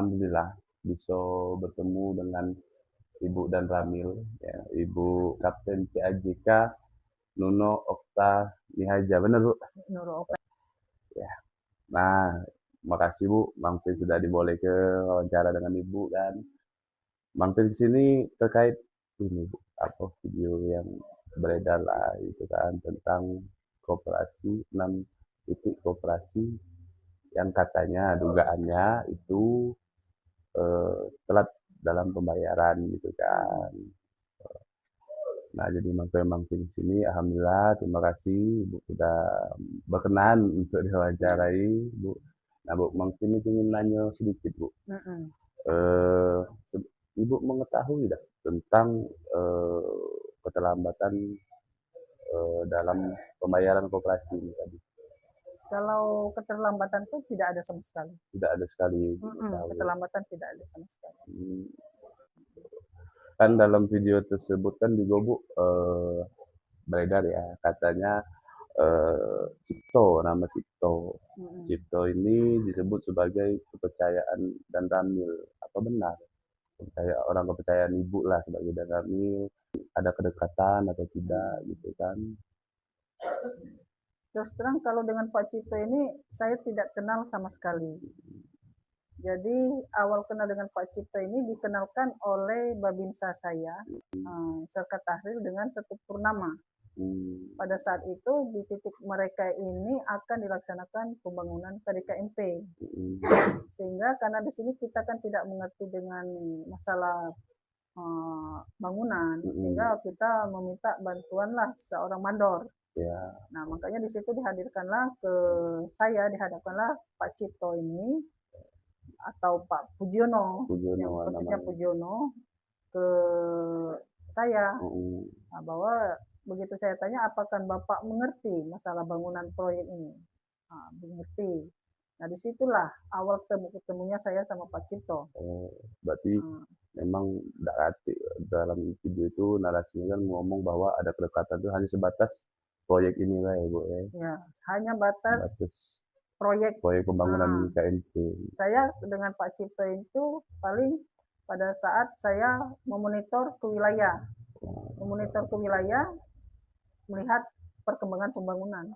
alhamdulillah bisa bertemu dengan Ibu dan Ramil, ya, Ibu Kapten CAJK Nuno Okta Nihaja, benar Bu? Nurul. Ya. Nah, makasih Bu, mampir sudah diboleh ke wawancara dengan Ibu dan mampir ke sini terkait ini Bu, apa video yang beredar lah itu kan tentang koperasi 6 titik koperasi yang katanya dugaannya itu telat dalam pembayaran gitu kan. Nah, jadi mampir di sini, alhamdulillah, terima kasih Bu sudah berkenan untuk diwawancarai, Bu. Nah, Bu, mungkin ingin nanya sedikit, Bu. Eh, Ibu mengetahui tidak tentang keterlambatan dalam pembayaran koperasi ini tadi? Kalau keterlambatan itu tidak ada sama sekali. Tidak ada sekali. Keterlambatan tidak ada sama sekali. Kan dalam video tersebut kan juga Bu beredar ya katanya Cipto, nama Cipto. Cipto ini disebut sebagai kepercayaan dan Ramil. Apa benar? Orang kepercayaan Ibu lah sebagai dan Ramil. Ada kedekatan atau tidak gitu kan? Terus terang kalau dengan Pak Cipto ini saya tidak kenal sama sekali. Jadi awal kenal dengan Pak Cipto ini dikenalkan oleh babinsa saya, Serka Tahril dengan Setut Purnama. Pada saat itu di titik mereka ini akan dilaksanakan pembangunan KDKMP. Sehingga karena di sini kita kan tidak mengerti dengan masalah bangunan, sehingga kita meminta bantuanlah seorang mandor. Ya. Nah, makanya di situ dihadapkanlah Pak Cipto ini atau Pak Pujiono, yang posisinya Pujiono ke saya. Nah, bahwa begitu saya tanya apakah Bapak mengerti masalah bangunan proyek ini? Nah, mengerti. Nah, disitulah awal ketemunya saya sama Pak Cipto. Berarti memang dalam video itu narasinya kan ngomong bahwa ada kedekatan itu hanya sebatas proyek inilah ya Bu ya. Ya, hanya batas proyek pembangunan KMP. Saya dengan Pak Cipto itu paling pada saat saya memonitor ke wilayah, melihat perkembangan pembangunan.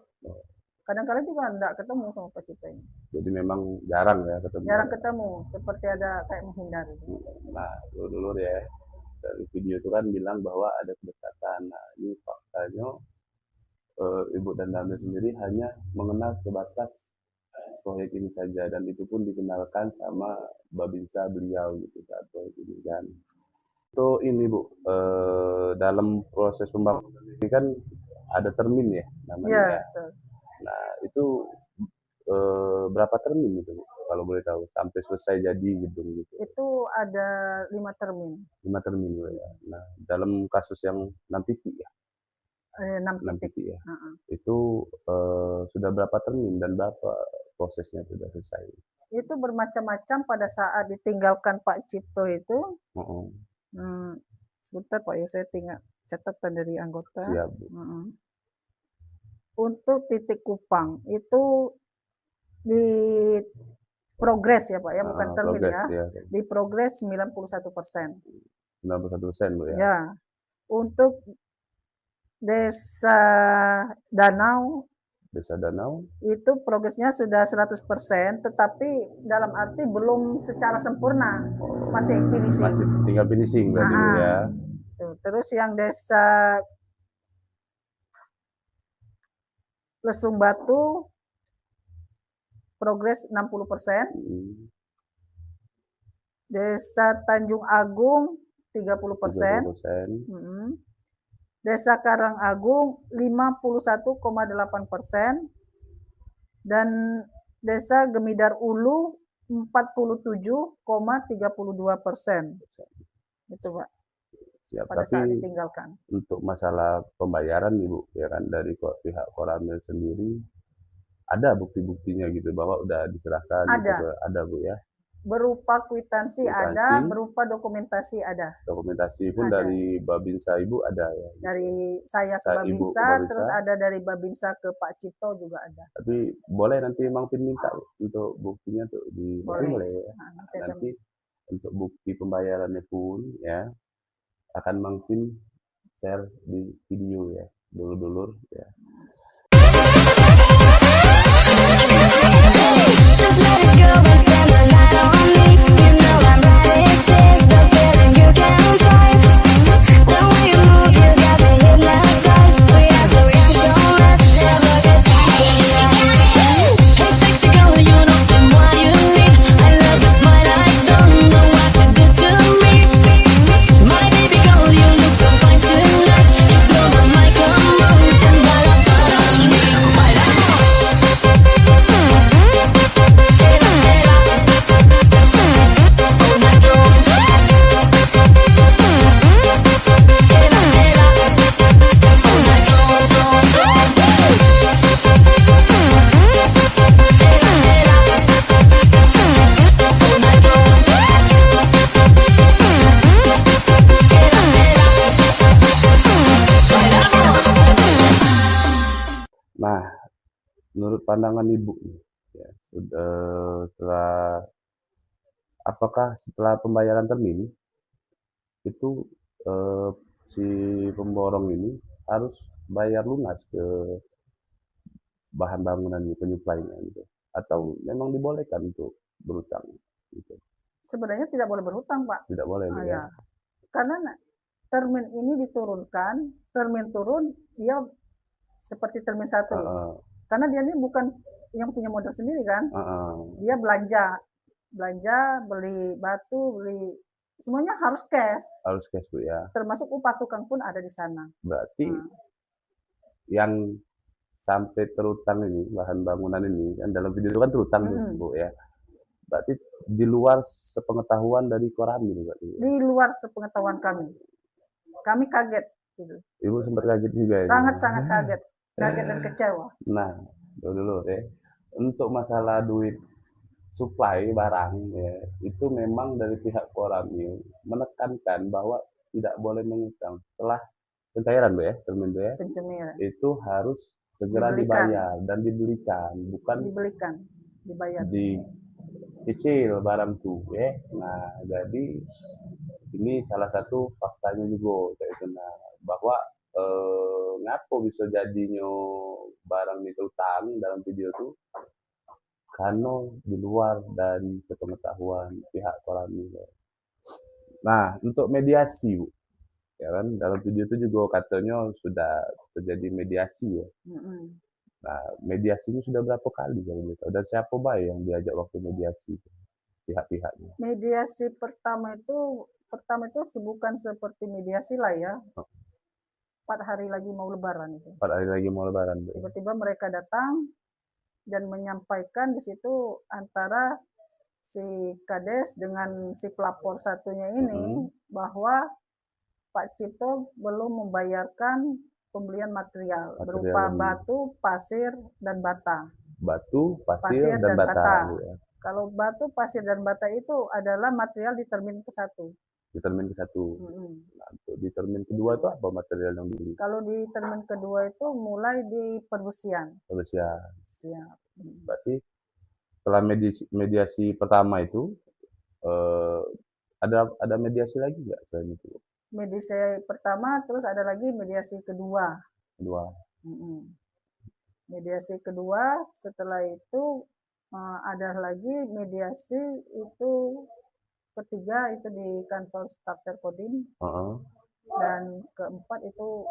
Kadang-kadang juga enggak ketemu sama Pak Cipto ini. Jadi memang jarang ya ketemu. Jarang ketemu, seperti ada kayak menghindar. Nah, dulu ya dari video itu kan bilang bahwa ada kedekatan. Nah, ini faktanya Ibu dan Ramil sendiri hanya mengenal sebatas proyek ini saja dan itu pun dikenalkan sama babinsa beliau gitu saat proyek ini kan. Itu ini Bu, dalam proses pembangunan ini kan ada termin ya namanya ya. Nah, itu berapa termin itu Bu, kalau boleh tahu sampai selesai jadi gedung gitu? Itu ada 5 termin. 5 termin Bu ya. Nah, dalam kasus yang 6 titik ya? 6 titik ya. Itu sudah berapa termin dan berapa prosesnya sudah selesai? Itu bermacam-macam pada saat ditinggalkan Pak Cipto itu. Sebentar Pak ya, saya tinggal catatan dari anggota. Siap. Untuk titik Kupang itu di progres ya Pak ya, bukan termin ya. Di progres 91%. 91% Bu ya? Ya. Untuk Desa Danau itu progresnya sudah 100%, tetapi dalam arti belum secara sempurna, masih finishing. Masih tinggal finishing berarti Bu ya. Terus yang Desa Lesung Batu progres 60%. Desa Tanjung Agung 30%. Desa Karangagung 51,8%. Dan Desa Gemidar Ulu 47,32%. Itu Pak. Siap. Pada Tapi saat ditinggalkan. Untuk masalah pembayaran Ibu ya kan dari pihak Koramil sendiri ada bukti-buktinya gitu bahwa udah diserahkan ada. gitu, ada Bu ya? Berupa kwitansi ada, berupa dokumentasi ada. Dokumentasi pun Ada. dari Babinsa Ibu ada ya? Dari saya ke Ibu ke Babinsa, Babinsa. terus ada dari Babinsa ke Pak Cipto juga ada. Tapi boleh nanti Mang Pin minta untuk buktinya tuh di boleh ya. Nanti untuk bukti pembayarannya pun ya akan Mang Pin share di video ya, dulur-dulur ya. Nah, menurut pandangan Ibu ya, apakah setelah pembayaran termin itu si pemborong ini harus bayar lunas ke bahan bangunan penyuplainya gitu, atau memang dibolehkan untuk berhutang gitu? Sebenarnya tidak boleh berhutang, Pak. Tidak boleh ya. Karena termin ini diturunkan, termin turun dia seperti termin 1. Karena dia ini bukan yang punya modal sendiri kan. Dia belanja, beli batu, beli semuanya harus cash. Harus cash Bu ya. Termasuk upah tukang pun ada di sana. Berarti yang sampai terutang ini, bahan bangunan ini, kan dalam video itu kan terutang Bu ya. Berarti di luar sepengetahuan dari Korami berarti. Di luar sepengetahuan kami. Kami kaget gitu. Ibu sempat kaget juga ya? Sangat-sangat kaget. Kaget dan kecewa. Nah, dulu ya. Untuk masalah duit supply barang ya, itu memang dari pihak Korami menekankan bahwa tidak boleh mengutang. Setelah pencairan Bu ya, termin Bu ya. Pencairan. Itu harus segera dibayar dan dibelikan, bukan dibelikan, dibayar. Dicicil barang tuh ya. Nah, jadi ini salah satu faktanya juga kayak nah, bahwa ngapo bisa jadinya barang itu utang dalam video tuh karena di luar dari sepengetahuan pihak Korami. Nah, untuk mediasi Bu, ya kan dalam video itu juga katanya sudah terjadi mediasi ya. Nah, mediasi ini sudah berapa kali kalau dan siapa baik yang diajak waktu mediasi pihak-pihaknya? Mediasi pertama itu bukan seperti mediasi lah ya. 4 hari lagi mau lebaran itu. 4 hari lagi mau lebaran. Tiba-tiba mereka datang dan menyampaikan di situ antara si Kades dengan si pelapor satunya ini bahwa Pak Cipto belum membayarkan pembelian material berupa batu, pasir, dan bata. Batu, pasir, dan bata. Ya. Kalau batu, pasir, dan bata itu adalah material di termin ke-1. Di termin ke-1. Nah, di termin kedua itu apa material yang dibeli? Kalau di termin kedua itu mulai di perbusian. Siap. Berarti setelah mediasi pertama itu ada mediasi lagi nggak selain itu? Mediasi pertama, terus ada lagi mediasi kedua. Mediasi kedua, setelah itu ada lagi mediasi itu ketiga itu di kantor staf Terkodim. Dan keempat itu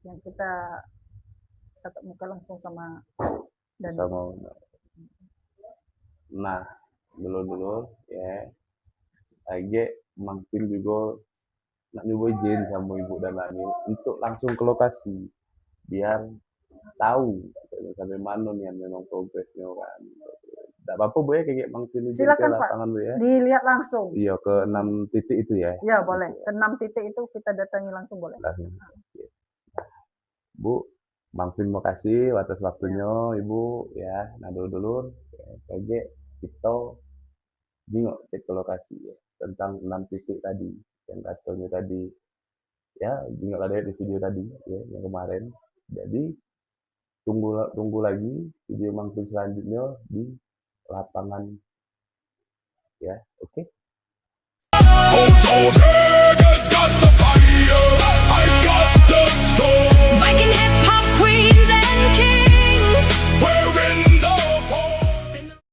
yang kita tatap muka langsung sama Nah, dulu ya lagi makin juga nak nyoba izin sama Ibu dan Lani untuk langsung ke lokasi biar tahu sampai mana nih yang memang progresnya kan. Tidak apa-apa Bu ya kayak makin izin ke lapangan Bu ya. Dilihat langsung. Iya, ke 6 titik itu ya. Iya boleh, ke 6 titik itu kita datangi langsung boleh. Bu, makin makasih atas waktunya Ibu ya. Nah dulu-dulu kayak kita Jingok cek ke lokasi ya, tentang 6 titik tadi yang katanya tadi ya, Jingok ada di video tadi ya yang kemarin. Jadi tunggu lagi video Mangpil selanjutnya di lapangan ya. Oke.